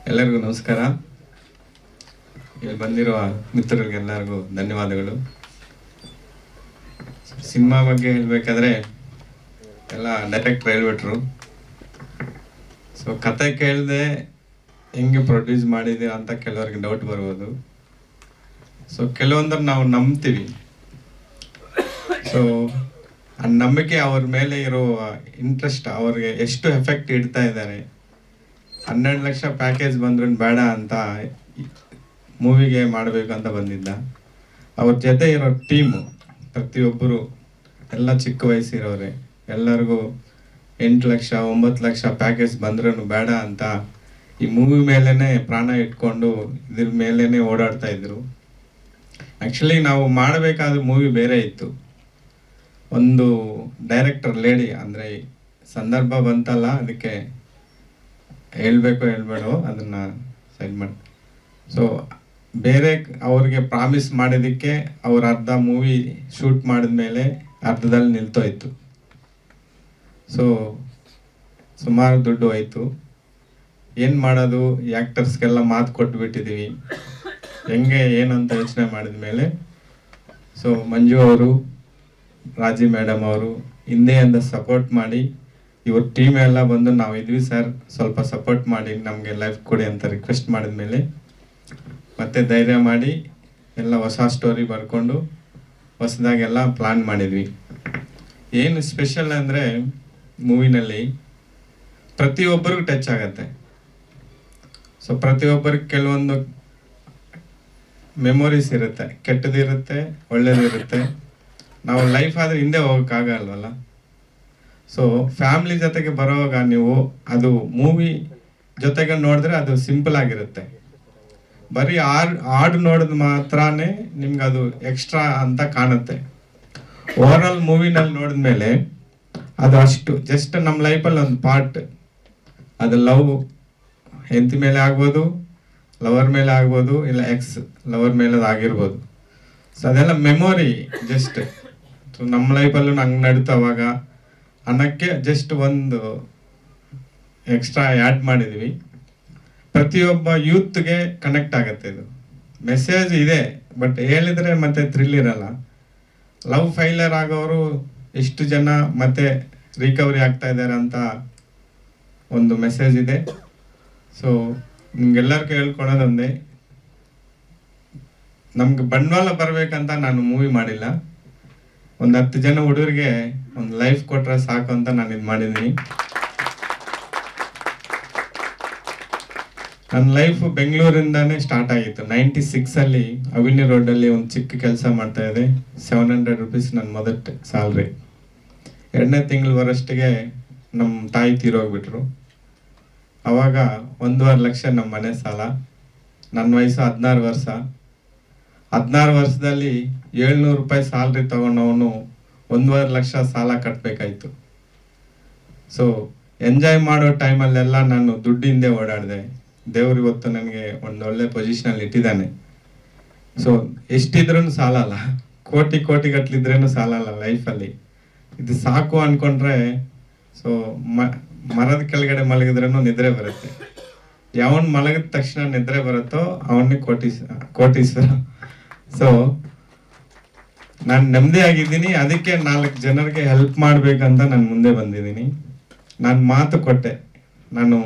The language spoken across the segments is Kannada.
ಎಲ್ಲರಿಗೂ ನಮಸ್ಕಾರ. ಇಲ್ಲಿ ಬಂದಿರುವ ಮಿತ್ರರಿಗೆಲ್ಲರಿಗೂ ಧನ್ಯವಾದಗಳು. ಸಿನಿಮಾ ಬಗ್ಗೆ ಹೇಳಬೇಕಾದ್ರೆ ಎಲ್ಲ ಡೈರೆಕ್ಟರ್ ಹೇಳ್ಬಿಟ್ರು. ಸೊ ಕತೆ ಕೇಳದೆ ಹೆಂಗೆ ಪ್ರೊಡ್ಯೂಸ್ ಮಾಡಿದ್ದೀರಾ ಅಂತ ಕೆಲವರಿಗೆ ಡೌಟ್ ಬರ್ಬೋದು. ಸೊ ಕೆಲವೊಂದನ್ನು ನಾವು ನಂಬ್ತೀವಿ. ಸೊ ಆ ನಂಬಿಕೆ ಅವ್ರ ಮೇಲೆ ಇರೋ ಇಂಟ್ರೆಸ್ಟ್, ಅವ್ರಿಗೆ ಎಷ್ಟು ಎಫೆಕ್ಟ್ ಇಡ್ತಾ ಇದ್ದಾರೆ. 12 ಲಕ್ಷ ಪ್ಯಾಕೇಜ್ ಬಂದ್ರೂ ಬೇಡ ಅಂತ ಮೂವಿಗೆ ಮಾಡಬೇಕು ಅಂತ ಬಂದಿದ್ದ. ಅವ್ರ ಜೊತೆ ಇರೋ ಟೀಮು ಪ್ರತಿಯೊಬ್ಬರು ಎಲ್ಲ ಚಿಕ್ಕ ವಯಸ್ಸಿರೋರೆ, ಎಲ್ಲರಿಗೂ 8 ಲಕ್ಷ 9 ಲಕ್ಷ ಪ್ಯಾಕೇಜ್ ಬಂದ್ರೂ ಬೇಡ ಅಂತ ಈ ಮೂವಿ ಮೇಲೇ ಪ್ರಾಣ ಇಟ್ಕೊಂಡು ಇದ್ರ ಮೇಲೇ ಓಡಾಡ್ತಾ ಇದ್ರು. ಆ್ಯಕ್ಚುಲಿ ನಾವು ಮಾಡಬೇಕಾದ ಮೂವಿ ಬೇರೆ ಇತ್ತು. ಒಂದು ಡೈರೆಕ್ಟರ್ ಲೇಡಿ, ಅಂದರೆ ಸಂದರ್ಭ ಬಂತಲ್ಲ, ಅದಕ್ಕೆ ಹೇಳ್ಬೇಕೋ ಹೇಳ್ಬೇಡೋ ಅದನ್ನು ಸೈಡ್ ಮಾಡಿ. ಸೊ ಬೇರೆ ಅವ್ರಿಗೆ ಪ್ರಾಮಿಸ್ ಮಾಡಿದ್ದಕ್ಕೆ ಅವ್ರು ಅರ್ಧ ಮೂವಿ ಶೂಟ್ ಮಾಡಿದ್ಮೇಲೆ ಅರ್ಧದಲ್ಲಿ ನಿಲ್ತೋಯ್ತು. ಸೊ ಸುಮಾರು ದುಡ್ಡು ಹೋಯ್ತು. ಏನು ಮಾಡೋದು, ಈ ಆ್ಯಕ್ಟರ್ಸ್ಗೆಲ್ಲ ಮಾತು ಕೊಟ್ಬಿಟ್ಟಿದ್ದೀವಿ, ಹೆಂಗೆ ಏನು ಅಂತ ಯೋಚನೆ ಮಾಡಿದ ಮೇಲೆ ಸೊ ಮಂಜು ಅವರು, ರಾಜಿ ಮೇಡಮ್ ಅವರು ಹಿಂದೆಯಿಂದ ಸಪೋರ್ಟ್ ಮಾಡಿ, ಇವ್ರ ಟೀಮ್ ಎಲ್ಲ ಬಂದು ನಾವು ಇದ್ವಿ ಸರ್, ಸ್ವಲ್ಪ ಸಪೋರ್ಟ್ ಮಾಡಿ ನಮಗೆ ಲೈಫ್ ಕೊಡಿ ಅಂತ ರಿಕ್ವೆಸ್ಟ್ ಮಾಡಿದ ಮೇಲೆ ಮತ್ತೆ ಧೈರ್ಯ ಮಾಡಿ ಎಲ್ಲ ಹೊಸ ಸ್ಟೋರಿ ಬರ್ಕೊಂಡು ಹೊಸದಾಗೆಲ್ಲ ಪ್ಲಾನ್ ಮಾಡಿದ್ವಿ. ಏನು ಸ್ಪೆಷಲ್ ಅಂದರೆ ಮೂವಿನಲ್ಲಿ ಪ್ರತಿಯೊಬ್ಬರಿಗೂ ಟಚ್ ಆಗತ್ತೆ. ಸೊ ಪ್ರತಿಯೊಬ್ಬರಿಗೆ ಕೆಲವೊಂದು ಮೆಮೊರೀಸ್ ಇರುತ್ತೆ, ಕೆಟ್ಟದಿರುತ್ತೆ, ಒಳ್ಳೇದಿರುತ್ತೆ. ನಾವು ಲೈಫ್ ಆದರೆ ಹಿಂದೆ ಹೋಗೋಕ್ಕಾಗಲ್ವಲ್ಲ. ಸೊ ಫ್ಯಾಮ್ಲಿ ಜೊತೆಗೆ ಬರೋವಾಗ ನೀವು ಅದು ಮೂವಿ ಜೊತೆಗೆ ನೋಡಿದ್ರೆ ಅದು ಸಿಂಪಲ್ ಆಗಿರುತ್ತೆ. ಬರೀ ಹಾಡು ನೋಡಿದ್ ಮಾತ್ರನೇ ನಿಮ್ಗೆ ಅದು ಎಕ್ಸ್ಟ್ರಾ ಅಂತ ಕಾಣುತ್ತೆ. ಓವರಾಲ್ ಮೂವಿನಲ್ಲಿ ನೋಡಿದ್ಮೇಲೆ ಅದು ಅಷ್ಟು ಜಸ್ಟ್ ನಮ್ಮ ಲೈಫಲ್ಲಿ ಒಂದು ಪಾರ್ಟ್. ಅದು ಲವ್ ಹೆಂಡತಿ ಮೇಲೆ ಆಗ್ಬೋದು, ಲವರ್ ಮೇಲೆ ಆಗ್ಬೋದು, ಇಲ್ಲ ಎಕ್ಸ್ ಲವರ್ ಮೇಲೆ ಆಗಿರ್ಬೋದು. ಸೊ ಅದೆಲ್ಲ ಮೆಮೊರಿ ಜಸ್ಟ್. ಸೊ ನಮ್ಮ ಲೈಫಲ್ಲೂ ಹಂಗೆ ನಡೀತವಾಗ ಅನ್ನಕ್ಕೆ ಜಸ್ಟ್ ಒಂದು ಎಕ್ಸ್ಟ್ರಾ ಆ್ಯಡ್ ಮಾಡಿದ್ವಿ. ಪ್ರತಿಯೊಬ್ಬ ಯೂತ್ಗೆ ಕನೆಕ್ಟ್ ಆಗುತ್ತೆ. ಇದು ಮೆಸೇಜ್ ಇದೆ, ಬಟ್ ಹೇಳಿದರೆ ಮತ್ತೆ ಥ್ರಿಲ್ ಇರಲ್ಲ. ಲವ್ ಫೈಲರ್ ಆಗೋರು ಎಷ್ಟು ಜನ ಮತ್ತೆ ರಿಕವರಿ ಆಗ್ತಾ ಇದ್ದಾರೆ ಅಂತ ಒಂದು ಮೆಸೇಜ್ ಇದೆ. ಸೊ ನಿಮ್ಗೆಲ್ಲರಿಗೂ ಹೇಳ್ಕೊಳೋದೊಂದೇ, ನಮ್ಗೆ ಬಂಡವಾಳ ಬರ್ಬೇಕಂತ ನಾನು ಮೂವಿ ಮಾಡಿಲ್ಲ. ಒಂದು 10 ಜನ ಹುಡುಗರಿಗೆ ಒಂದು ಲೈಫ್ ಕೊಟ್ರೆ ಸಾಕು ಅಂತ ನಾನು ಇದು ಮಾಡಿದ್ದೀನಿ. ನನ್ನ ಲೈಫ್ ಬೆಂಗಳೂರಿಂದಾನೇ ಸ್ಟಾರ್ಟ್ ಆಗಿತ್ತು. 96 ಅವಿನಿ ರೋಡಲ್ಲಿ ಒಂದು ಚಿಕ್ಕ ಕೆಲಸ ಮಾಡ್ತಾ ಇದ್ದೆ. 700 ರೂಪೀಸ್ ನನ್ನ ಮೊದಲ ಸ್ಯಾಲ್ರಿ. 2ನೇ ತಿಂಗಳು ಬರೋಷ್ಟಿಗೆ ನಮ್ಮ ತಾಯಿ ತೀರೋಗ್ಬಿಟ್ರು. ಅವಾಗ 1.5 ಲಕ್ಷ ನಮ್ಮ ಮನೆ ಸಾಲ. ನನ್ನ ವಯಸ್ಸು 16 ವರ್ಷ. 16 ವರ್ಷದಲ್ಲಿ 700 ರೂಪಾಯಿ ಸ್ಯಾಲ್ರಿ ತಗೊಂಡವನು 1.5 ಲಕ್ಷ ಸಾಲ ಕಟ್ಟಬೇಕಾಯ್ತು. ಸೊ ಎಂಜಾಯ್ ಮಾಡೋ ಟೈಮಲ್ಲೆಲ್ಲ ನಾನು ದುಡ್ಡಿಂದೆ ಓಡಾಡಿದೆ. ದೇವ್ರು ಇವತ್ತು ನನಗೆ ಒಂದು ಒಳ್ಳೆ ಪೊಸಿಷನಲ್ಲಿ ಇಟ್ಟಿದ್ದಾನೆ. ಸೊ ಎಷ್ಟಿದ್ರೂ ಸಾಲಲ್ಲ, ಕೋಟಿ ಗಟ್ಲಿದ್ರೇನು ಸಾಲಲ್ಲ ಲೈಫಲ್ಲಿ. ಇದು ಸಾಕು ಅಂದ್ಕೊಂಡ್ರೆ ಸೊ ಮರದ ಕೆಳಗಡೆ ಮಲಗಿದ್ರೂ ನಿದ್ರೆ ಬರುತ್ತೆ. ಯಾವನ್ ಮಲಗಿದ ತಕ್ಷಣ ನಿದ್ರೆ ಬರುತ್ತೋ ಅವನ್ನೇ ಕೋಟೀಶ್ವರ. ಸೊ ನಾನು ನೆಮ್ಮದಿ ಆಗಿದ್ದೀನಿ. ಅದಕ್ಕೆ 4 ಜನರಿಗೆ ಹೆಲ್ಪ್ ಮಾಡ್ಬೇಕಂತ ನಾನು ಮುಂದೆ ಬಂದಿದ್ದೀನಿ. ನಾನು ಮಾತು ಕೊಟ್ಟೆ. ನಾನು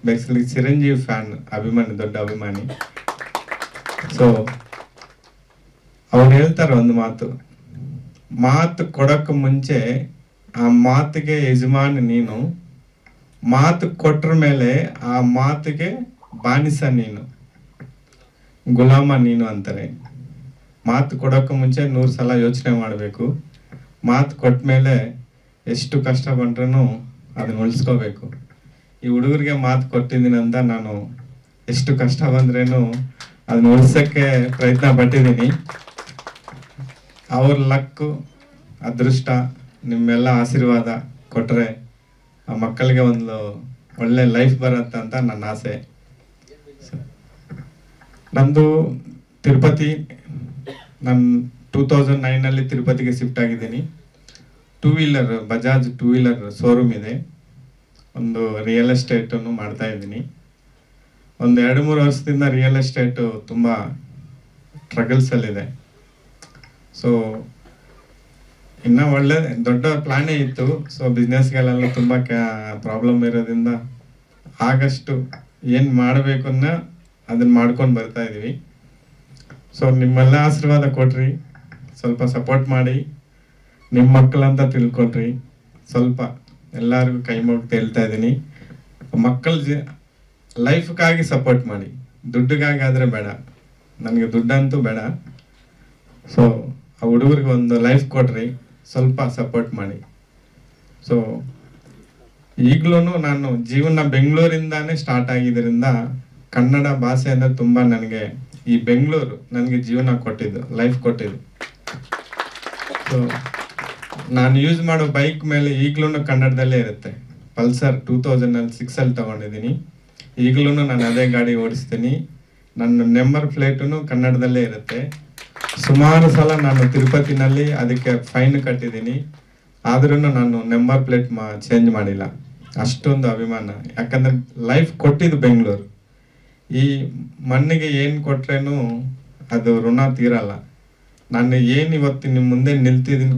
ಬೇಸಿಕಲಿ ಚಿರಂಜೀವಿ ಫ್ಯಾನ್, ಅಭಿಮಾನಿ, ದೊಡ್ಡ ಅಭಿಮಾನಿ. ಸೊ ಅವ್ರು ಹೇಳ್ತಾರೆ ಒಂದು ಮಾತು ಕೊಡೋಕ್ಕೆ ಮುಂಚೆ ಆ ಮಾತಿಗೆ ಯಜಮಾನ ನೀನು, ಮಾತು ಕೊಟ್ರ ಮೇಲೆ ಆ ಮಾತಿಗೆ ಬಾನಿಸ ನೀನು, ಗುಲಾಮ ನೀನು ಅಂತಾರೆ. ಮಾತು ಕೊಡೋಕ್ಕೂ ಮುಂಚೆ 100 ಸಲ ಯೋಚನೆ ಮಾಡಬೇಕು. ಮಾತು ಕೊಟ್ಟ ಮೇಲೆ ಎಷ್ಟು ಕಷ್ಟ ಬಂದ್ರೂ ಅದನ್ನ ಉಳಿಸ್ಕೋಬೇಕು. ಈ ಹುಡುಗರಿಗೆ ಮಾತು ಕೊಟ್ಟಿದ್ದೀನಿ ಅಂತ ನಾನು ಎಷ್ಟು ಕಷ್ಟ ಬಂದ್ರೇನು ಅದನ್ನ ಉಳಿಸೋಕ್ಕೆ ಪ್ರಯತ್ನ ಪಟ್ಟಿದ್ದೀನಿ. ಅವ್ರ ಲಕ್ಕು, ಅದೃಷ್ಟ, ನಿಮ್ಮೆಲ್ಲ ಆಶೀರ್ವಾದ ಕೊಟ್ಟರೆ ಆ ಮಕ್ಕಳಿಗೆ ಒಂದು ಒಳ್ಳೆ ಲೈಫ್ ಬರುತ್ತೆ ಅಂತ ನನ್ನ ಆಸೆ. ನಂದು ತಿರುಪತಿ. ನಾನು 2009 ತಿರುಪತಿಗೆ ಶಿಫ್ಟ್ ಆಗಿದ್ದೀನಿ. 2 ವೀಲರ್, ಬಜಾಜ್ 2 ವೀಲರ್ ಶೋರೂಮ್ ಇದೆ. ಒಂದು ರಿಯಲ್ ಎಸ್ಟೇಟನ್ನು ಮಾಡ್ತಾ ಇದ್ದೀನಿ. ಒಂದು 2-3 ವರ್ಷದಿಂದ ರಿಯಲ್ ಎಸ್ಟೇಟು ತುಂಬ ಸ್ಟ್ರಗಲ್ಸಲ್ಲಿದೆ. ಸೊ ಇನ್ನೂ ಒಳ್ಳೆ ದೊಡ್ಡ ಪ್ಲಾನೇ ಇತ್ತು. ಸೊ ಬಿಸ್ನೆಸ್ಗಳೆಲ್ಲ ತುಂಬ ಪ್ರಾಬ್ಲಮ್ ಇರೋದ್ರಿಂದ ಆಗಷ್ಟು ಏನು ಮಾಡಬೇಕು ಅನ್ನೋ ಅದನ್ನು ಮಾಡ್ಕೊಂಡು ಬರ್ತಾ ಇದ್ದೀವಿ. ಸೊ ನಿಮ್ಮೆಲ್ಲ ಆಶೀರ್ವಾದ ಕೊಡ್ರಿ, ಸ್ವಲ್ಪ ಸಪೋರ್ಟ್ ಮಾಡಿ, ನಿಮ್ಮ ಮಕ್ಕಳಂತ ತಿಳ್ಕೊಳ್ರಿ. ಸ್ವಲ್ಪ ಎಲ್ಲರಿಗೂ ಕೈ ಮುಗ್ದು ಹೇಳ್ತಾ ಇದ್ದೀನಿ, ಮಕ್ಕಳ ಲೈಫ್ಗಾಗಿ ಸಪೋರ್ಟ್ ಮಾಡಿ, ದುಡ್ಡಿಗಾಗಿ ಆದರೆ ಬೇಡ. ನನಗೆ ದುಡ್ಡಂತೂ ಬೇಡ. ಸೊ ಆ ಹುಡುಗರಿಗೆ ಒಂದು ಲೈಫ್ ಕೊಡ್ರಿ, ಸ್ವಲ್ಪ ಸಪೋರ್ಟ್ ಮಾಡಿ. ಸೊ ಈಗಲೂ ನಾನು ಜೀವನ ಬೆಂಗಳೂರಿಂದಾನೇ ಸ್ಟಾರ್ಟ್ ಆಗಿದ್ದರಿಂದ ಕನ್ನಡ ಭಾಷೆ ಅಂದರೆ ತುಂಬ ನನಗೆ ಈ ಬೆಂಗಳೂರು ನನಗೆ ಜೀವನ ಕೊಟ್ಟಿದ್ದು, ಲೈಫ್ ಕೊಟ್ಟಿದ್ದು. ಸೊ ನಾನು ಯೂಸ್ ಮಾಡೋ ಬೈಕ್ ಮೇಲೆ ಈಗಲೂ ಕನ್ನಡದಲ್ಲೇ ಇರುತ್ತೆ. ಪಲ್ಸರ್ 2006 ತಗೊಂಡಿದ್ದೀನಿ. ಈಗಲೂ ನಾನು ಅದೇ ಗಾಡಿ ಓಡಿಸ್ತೀನಿ. ನನ್ನ ನಂಬರ್ ಪ್ಲೇಟು ಕನ್ನಡದಲ್ಲೇ ಇರುತ್ತೆ. ಸುಮಾರು ಸಲ ನಾನು ತಿರುಪತಿನಲ್ಲಿ ಅದಕ್ಕೆ ಫೈನ್ ಕಟ್ಟಿದ್ದೀನಿ, ಆದ್ರೂ ನಾನು ನಂಬರ್ ಪ್ಲೇಟ್ ಚೇಂಜ್ ಮಾಡಿಲ್ಲ. ಅಷ್ಟೊಂದು ಅಭಿಮಾನ, ಯಾಕಂದ್ರೆ ಲೈಫ್ ಕೊಟ್ಟಿದ್ದು ಬೆಂಗಳೂರು. ಈ ಮಣ್ಣಿಗೆ ಏನು ಕೊಟ್ರೇನು ಅದು ಋಣ ತೀರಲ್ಲ. ನಾನು ಏನು ಇವತ್ತು ನಿಮ್ಮ ಮುಂದೆ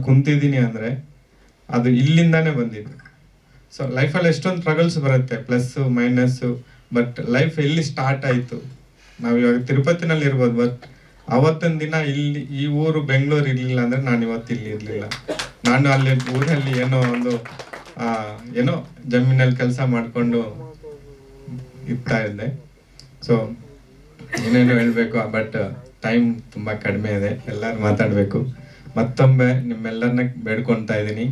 ಕುಂತಿದ್ದೀನಿ ಅಂದರೆ ಅದು ಇಲ್ಲಿಂದಾನೇ ಬಂದಿದ್ದು. ಸೊ ಲೈಫಲ್ಲಿ ಎಷ್ಟೊಂದು ಸ್ಟ್ರಗಲ್ಸ್ ಬರುತ್ತೆ, ಪ್ಲಸ್ಸು ಮೈನಸ್ಸು. ಬಟ್ ಲೈಫ್ ಎಲ್ಲಿ ಸ್ಟಾರ್ಟ್ ಆಯಿತು, ನಾವು ಇವಾಗ ತಿರುಪತಿನಲ್ಲಿ ಇರ್ಬೋದು, ಬಟ್ ಅವತ್ತಿನ ದಿನ ಇಲ್ಲಿ ಈ ಊರು ಬೆಂಗಳೂರು ಇರಲಿಲ್ಲ ಅಂದರೆ ನಾನು ಇವತ್ತು ಇಲ್ಲಿ ಇರಲಿಲ್ಲ. ನಾನು ಅಲ್ಲಿ ಊರಲ್ಲಿ ಏನೋ ಜಮೀನಲ್ಲಿ ಕೆಲಸ ಮಾಡಿಕೊಂಡು ಇರ್ತಾ ಇದ್ದೆ. ಸೊ ಏನೇನೋ ಹೇಳಬೇಕು, ಬಟ್ ಟೈಮ್ ತುಂಬ ಕಡಿಮೆ ಇದೆ, ಎಲ್ಲರೂ ಮಾತಾಡಬೇಕು. ಮತ್ತೊಮ್ಮೆ ನಿಮ್ಮೆಲ್ಲರನ್ನ ಬೇಡ್ಕೊಳ್ತಾ ಇದ್ದೀನಿ,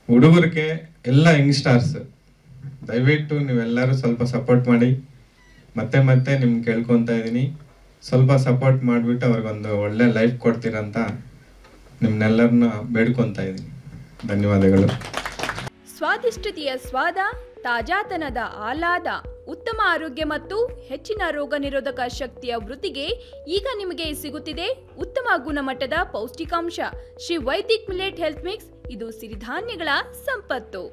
ಹುಡುಗರಿಗೆ ಎಲ್ಲ ಯಂಗ್ಸ್ಟಾರ್ಸ್ ದಯವಿಟ್ಟು ನೀವೆಲ್ಲರೂ ಸ್ವಲ್ಪ ಸಪೋರ್ಟ್ ಮಾಡಿ. ಮತ್ತೆ ನಿಮ್ಗೆ ಕೇಳ್ಕೊತಾ ಇದ್ದೀನಿ, ಸ್ವಲ್ಪ ಸಪೋರ್ಟ್ ಮಾಡಿಬಿಟ್ಟು ಅವ್ರಿಗೊಂದು ಒಳ್ಳೆ ಲೈಫ್ ಕೊಡ್ತೀರಂತ ನಿಮ್ಮನ್ನೆಲ್ಲರನ್ನ ಬೇಡ್ಕೊತಾ ಇದ್ದೀನಿ. ಧನ್ಯವಾದಗಳು. ಸ್ವಾದಿಷ್ಟತೆಯ ಸ್ವಾದ, ತಾಜಾತನದ ಆಹ್ಲಾದ, ಉತ್ತಮ ಆರೋಗ್ಯ ಮತ್ತು ಹೆಚ್ಚಿನ ರೋಗ ನಿರೋಧಕ ಶಕ್ತಿಯ ವೃದ್ಧಿಗೆ ಈಗ ನಿಮಗೆ ಸಿಗುತ್ತಿದೆ ಉತ್ತಮ ಗುಣಮಟ್ಟದ ಪೌಷ್ಟಿಕಾಂಶ. Shri Vaidik millet health mix, ಇದು ಸಿರಿಧಾನ್ಯಗಳ ಸಂಪತ್ತು.